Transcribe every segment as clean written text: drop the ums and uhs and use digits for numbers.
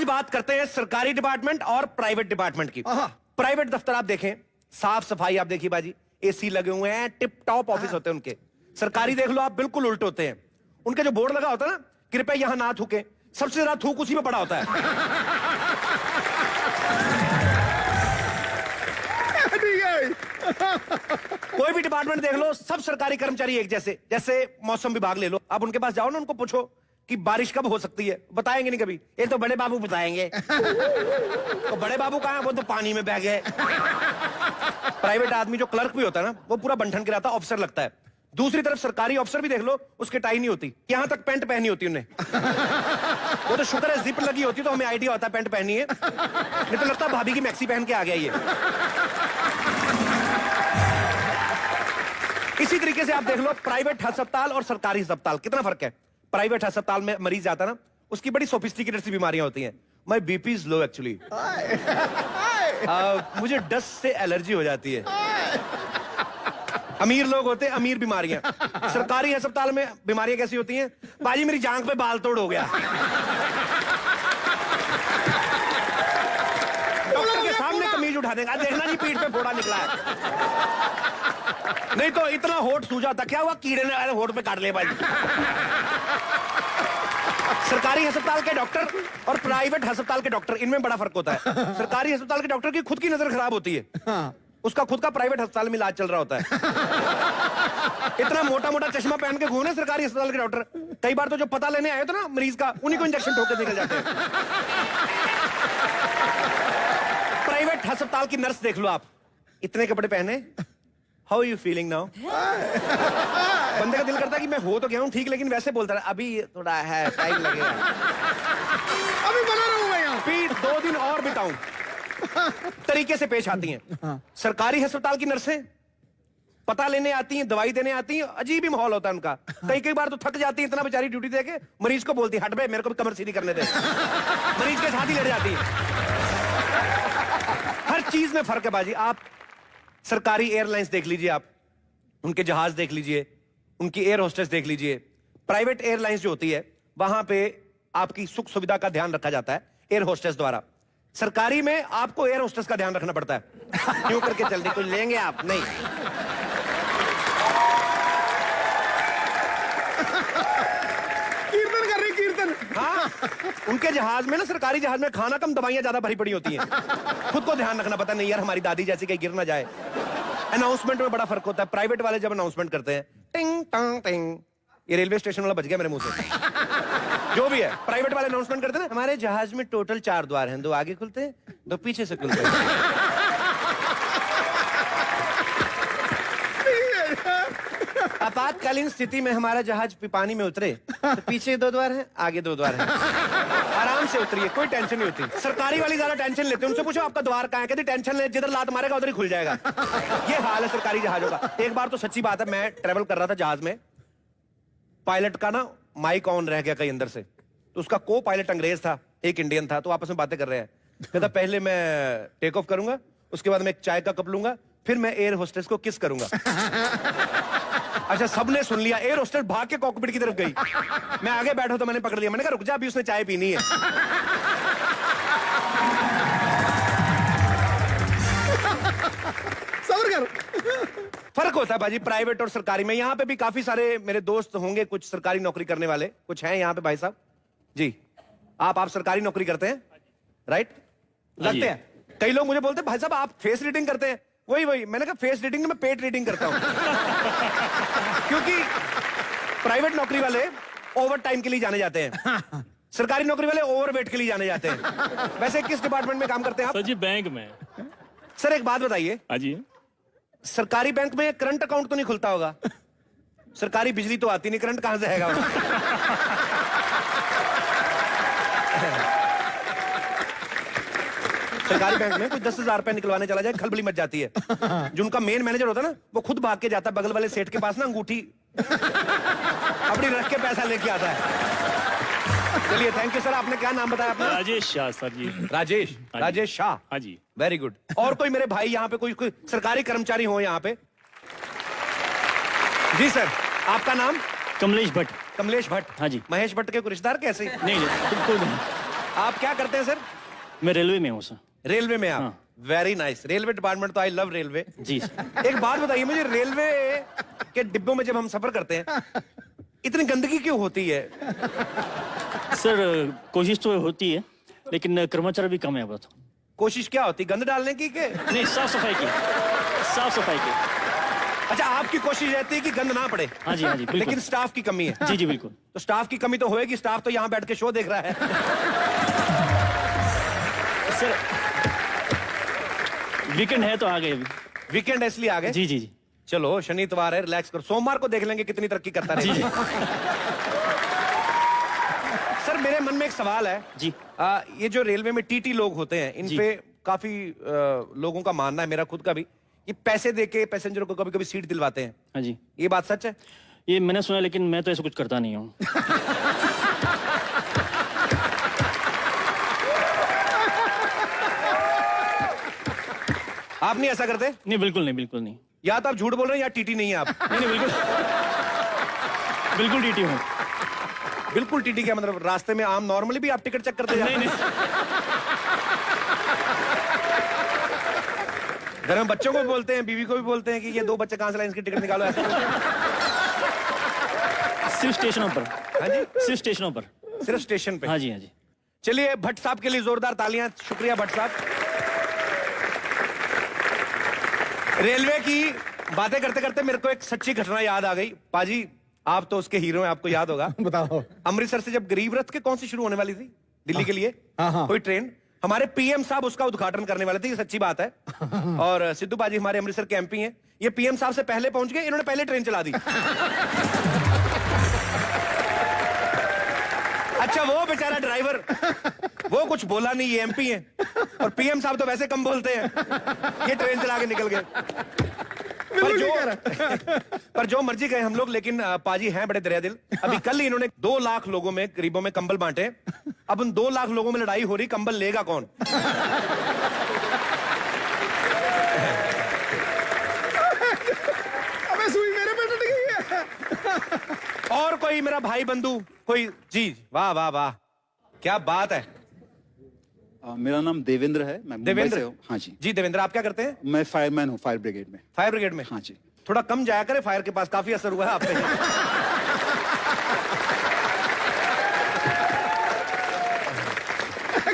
आज बात करते हैं सरकारी डिपार्टमेंट और प्राइवेट डिपार्टमेंट की। प्राइवेट दफ्तर आप देखें, साफ सफाई आप देखिए बाजी, एसी लगे हुए हैं, टिप टॉप ऑफिस होते हैं उनके। सरकारी देख लो आप, बिल्कुल उल्टे होते हैं। उनके जो बोर्ड लगा होता है ना, कृपया यहां ना थूके, सबसे ज्यादा थूक उसी में पड़ा होता है। कोई भी डिपार्टमेंट देख लो, सब सरकारी कर्मचारी एक जैसे। जैसे मौसम विभाग ले लो, आप उनके पास जाओ ना, उनको पूछो कि बारिश कब हो सकती है, बताएंगे नहीं कभी। ये तो बड़े बाबू बताएंगे। तो बड़े बाबू कहाँ हैं? वो तो पानी में बह गए। प्राइवेट आदमी जो क्लर्क भी होता है ना, वो पूरा बंठन गिराता ऑफिसर लगता है। दूसरी तरफ सरकारी ऑफिसर भी देख लो, उसके टाई नहीं होती, यहां तक पैंट पहनी होती उन्हें। वो तो शुक्र है जिप लगी होती तो हमें आइडिया होता है पैंट पहनी है, नहीं तो लगता भाभी की मैक्सी पहन के आ गया ये। इसी तरीके से आप देख लो प्राइवेट अस्पताल और सरकारी अस्पताल, कितना फर्क है। प्राइवेट अस्पताल में मरीज जाता ना, उसकी बड़ी सोफिस्टिकेटेड सी बीमारियां होती हैं। My BP is low actually, मुझे डस्ट से एलर्जी हो जाती है। अमीर लोग होते हैं अमीर बीमारियां। सरकारी अस्पताल में बीमारियां कैसी होती हैं? बाजी मेरी जांघ पे बाल तोड़ हो गया, डॉक्टर के सामने कमीज उठा देगा, देखना जी पीठ पे फोड़ा निकला है। नहीं तो इतना होठ सूजा था, क्या हुआ कीड़े ने होठ पे काट लिया भाई। सरकारी अस्पताल के डॉक्टर और प्राइवेट अस्पताल के डॉक्टर, इनमें बड़ा फर्क होता है। सरकारी अस्पताल के डॉक्टर की खुद की नजर खराब होती है, उसका खुद का प्राइवेट अस्पताल में इलाज चल रहा होता है। इतना मोटा मोटा चश्मा पहन के घूमने सरकारी अस्पताल के डॉक्टर, कई बार तो जो पता लेने आए होते ना मरीज का, उन्हीं को इंजेक्शन ठोक के निकल जाते हैं। प्राइवेट अस्पताल की नर्स देख लो आप, इतने कपड़े पहने, हाउ यू फीलिंग नाउ? बंदे का दिल करता है कि मैं हो तो गया हूं ठीक, लेकिन वैसे बोलता है अभी थोड़ा है, टाइम लगेगा, अभी बना रहूंगा यहाँ। फिर 2 दिन और बिताऊं। तरीके से पेश आती हैं। सरकारी अस्पताल की नर्सें पता लेने आती हैं, दवाई देने आती हैं, अजीब ही माहौल होता है उनका। कई बार तो थक जाती है इतना, बेचारी ड्यूटी देके मरीज को बोलती है हट बे, मेरे को भी कमर सीधी करने दे। मरीज के साथ ही लड़ जाती है। हर चीज में फर्क है बाजी। आप सरकारी एयरलाइंस देख लीजिए, आप उनके जहाज देख लीजिए, उनकी एयर होस्टेस देख लीजिए। प्राइवेट एयरलाइंस जो होती है वहां पे आपकी सुख सुविधा का ध्यान रखा जाता है एयर होस्टेस द्वारा। सरकारी में आपको एयर होस्टेस का ध्यान रखना पड़ता है। क्यों करके चलते, कुछ लेंगे आप नहीं। कीर्तन कर रही, कीर्तन। हाँ, उनके जहाज में ना, सरकारी जहाज में खाना कम, दवाइयां ज्यादा भरी पड़ी होती हैं। खुद को ध्यान रखना पता नहीं यार, हमारी दादी जैसी कहीं गिर ना जाए। अनाउंसमेंट में बड़ा फर्क होता है। प्राइवेट वाले जब अनाउंसमेंट करते हैं, टिंग टांग टिंग, ये रेलवे स्टेशन वाला बच गया मेरे मुंह से। जो भी है, प्राइवेट वाले अनाउंसमेंट करते हैं ना, हमारे जहाज में टोटल 4 द्वार हैं, 2 आगे खुलते हैं, 2 पीछे से खुलते हैं। आपातकालीन स्थिति में हमारा जहाज पानी में उतरे तो पीछे 2 द्वार हैं, आगे 2 द्वार हैं, आराम से उतरिए, कोई टेंशन नहीं होती। सरकारी वाली ज्यादा टेंशन लेते हैं, उनसे पूछो आपका द्वार कहाँ है, कहते टेंशन ले, जिधर लात मारेगा उधर ही खुल जाएगा। ये हाल है सरकारी जहाजों का। एक बार तो सच्ची बात है, मैं ट्रेवल कर रहा था जहाज में, पायलट का ना माइक ऑन रह गया कहीं अंदर से, तो उसका को पायलट अंग्रेज था, एक इंडियन था, तो आपस में बातें कर रहे हैं। कहता पहले मैं टेक ऑफ करूंगा, उसके बाद मैं एक चाय का कप लूंगा, फिर मैं एयर होस्टेस को किस करूंगा। अच्छा, सबने सुन लिया, एयर होस्टेस भाग के कॉकपिट की तरफ गई। मैं आगे बैठा तो मैंने पकड़ लिया, मैंने कहा रुक जा, अभी उसने चाय पीनी है। सब्र कर। फर्क होता है बाजी प्राइवेट और सरकारी में। यहाँ पे भी काफी सारे मेरे दोस्त होंगे, कुछ सरकारी नौकरी करने वाले, कुछ हैं यहाँ पे भाई साहब जी। आप सरकारी नौकरी करते हैं राइट? लगते हैं। कई लोग मुझे बोलते हैं भाई साहब आप फेस रीडिंग करते हैं। वही मैंने कहा फेस रीडिंग में मैं पेट रीडिंग करता हूं। क्योंकि प्राइवेट नौकरी वाले ओवर टाइम के लिए जाने जाते हैं, सरकारी नौकरी वाले ओवरवेट के लिए जाने जाते हैं। वैसे किस डिपार्टमेंट में काम करते हैं आप? सर जी बैंक में। सर एक बात बताइए, हाँ जी। सरकारी बैंक में करंट अकाउंट तो नहीं खुलता होगा? सरकारी बिजली तो आती नहीं, करंट कहां से आएगा? सरकारी बैंक में कोई 10,000 रुपए निकलवाने चला जाए, खलबली मच जाती है। जो उनका मेन मैनेजर होता है ना, वो खुद भाग के जाता है बगल वाले सेठ के पास ना, अंगूठी अपनी रख के पैसा लेके आता है। चलिए थैंक यू सर। आपने क्या नाम बताया अपना? राजेश शाह सर जी। राजेश, राजेश शाह। हाँ जी। Very good. और कोई मेरे भाई यहाँ पे कोई सरकारी कर्मचारी हो यहाँ पे? जी सर, आपका नाम? कमलेश भट्ट। कमलेश भट्ट। हाँ जी। महेश भट्ट के कोई रिश्तेदार कैसे? नहीं बिल्कुल नहीं। आप क्या करते हैं सर? मैं रेलवे में हूँ सर। रेलवे में आप? हाँ। Very nice. रेलवे डिपार्टमेंट तो आई लव रेलवे। जी सर। एक बात बताइए मुझे, रेलवे के डिब्बों में जब हम सफर करते हैं इतनी गंदगी क्यों होती है? सर कोशिश तो होती है, लेकिन कर्मचारी भी कम है बहुत। कोशिश क्या होती, गंद डालने की के? नहीं, साफ सफाई की। साफ सफाई की। अच्छा, आपकी कोशिश रहती है कि गंद ना पड़े। हाँ जी, हाँ जी, बिल्कुल। लेकिन स्टाफ की कमी है। जी जी बिल्कुल। तो स्टाफ की कमी तो होएगी, स्टाफ तो यहाँ बैठ के शो देख रहा है। सर वीकेंड है तो आ गए अभी। वीकेंड है इसलिए आ गए? जी जी जी। चलो शनि इतवार है, रिलैक्स करो, सोमवार को देख लेंगे कितनी तरक्की करता जी जी। रहेगा। सर मेरे मन में एक सवाल है जी। ये जो रेलवे में टीटी लोग होते हैं, इन जी। पे काफी लोगों का मानना है, मेरा खुद का भी, ये पैसे देके पैसेंजरों को कभी कभी सीट दिलवाते हैं। हाँ जी, ये बात सच है? ये मैंने सुना, लेकिन मैं तो ऐसा कुछ करता नहीं हूँ। आप नहीं ऐसा करते? नहीं, बिल्कुल नहीं, बिल्कुल नहीं। या तो आप झूठ बोल रहे हैं या टीटी नहीं है आप। नहीं नहीं, बिल्कुल बिल्कुल टीटी हूँ। बिल्कुल टीटी क्या मतलब? रास्ते में आम नॉर्मली भी आप टिकट चेक करते जाते नहीं हैं? नहीं। घर में बच्चों को भी बोलते हैं, बीवी को भी बोलते हैं कि ये 2 बच्चे कहां से लाए, इनकी टिकट निकालो, ऐसा बोलते हैं? सिर्फ स्टेशनों पर। हाँ जी, सिर्फ स्टेशनों पर। सिर्फ स्टेशन पे? हाँ जी, हाँ जी। चलिए भट्ट साहब के लिए जोरदार तालियां। शुक्रिया भट्ट साहब। रेलवे की बातें करते करते मेरे को एक सच्ची घटना याद आ गई। पाजी आप तो उसके हीरो हैं, आपको याद होगा। बताओ। अमृतसर से जब गरीब रथ के कौन सी शुरू होने वाली थी दिल्ली के लिए, हाँ। कोई ट्रेन, हमारे पीएम साहब उसका उद्घाटन करने वाले थे, ये सच्ची बात है। और सिद्धू पाजी हमारे अमृतसर के एमपी हैं, ये पीएम साहब से पहले पहुंच गए, इन्होंने पहले ट्रेन चला दी। अच्छा वो बेचारा ड्राइवर, वो कुछ बोला नहीं, ये एमपी है, और पीएम साहब तो वैसे कम बोलते हैं, ये ट्रेन चला के निकल गए। पर जो मर्जी कहे हम लोग, लेकिन पाजी हैं बड़े दरिया दिल। अभी कल ही इन्होंने 2 लाख लोगों में, गरीबों में कंबल बांटे। अब उन 2 लाख लोगों में लड़ाई हो रही, कंबल लेगा कौन? अबे सुई मेरे पे टूट गई है। और कोई मेरा भाई बंधु कोई? जी वाह वाह वाह, क्या बात है। मेरा नाम देवेंद्र है, मैं मुंबई देवेंद्र से हूँ। हाँ जी। जी देवेंद्र, आप क्या करते हैं? मैं फायरमैन हूँ, फायर ब्रिगेड में। फायर ब्रिगेड में? हाँ जी। थोड़ा कम जाया करे फायर के पास, काफी असर हुआ है आप पे।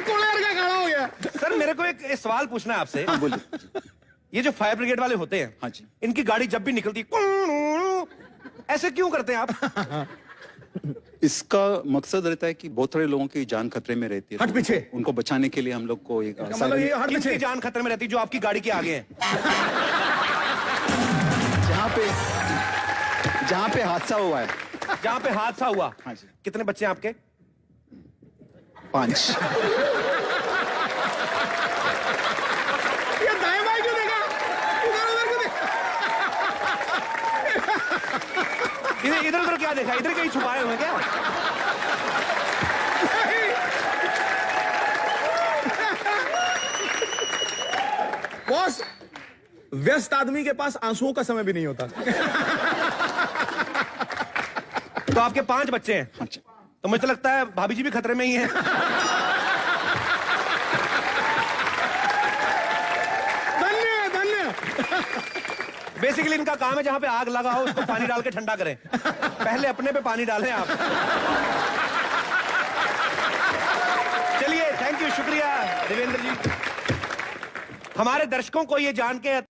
कोलेर का गाना हो गया। सर मेरे को एक सवाल पूछना है आपसे। हाँ बोलिए। ये जो फायर ब्रिगेड वाले होते हैं, हाँ जी। इनकी गाड़ी जब भी निकलती है, ऐसे क्यों करते हैं आप? इसका मकसद रहता है कि बहुत सारे लोगों की जान खतरे में रहती है, हट पीछे। उनको बचाने के लिए हम लोग को एक मतलब ये हट किसकी पीछे। जान खतरे में रहती है? जो आपकी गाड़ी के आगे हैं। जहाँ पे हादसा हुआ है। जहाँ पे हादसा हुआ? हाँ जी। कितने बच्चे हैं आपके? 5। ये दाएं बाएं क्यों देखा? उधर उधर क्यों देखा? इधर उधर क्या देखा? इधर कहीं छुपाए हुए हैं क्या? बॉस, व्यस्त आदमी के पास आंसुओं का समय भी नहीं होता। तो आपके 5 बच्चे हैं? हाँ जी। तो मुझे तो लगता है भाभी जी भी खतरे में ही हैं। धन्य धन्य। बेसिकली इनका काम है जहां पे आग लगा हो उसको पानी डाल के ठंडा करें। पहले अपने पे पानी डालें आप। चलिए थैंक यू, शुक्रिया देवेंद्र जी। हमारे दर्शकों को ये जान के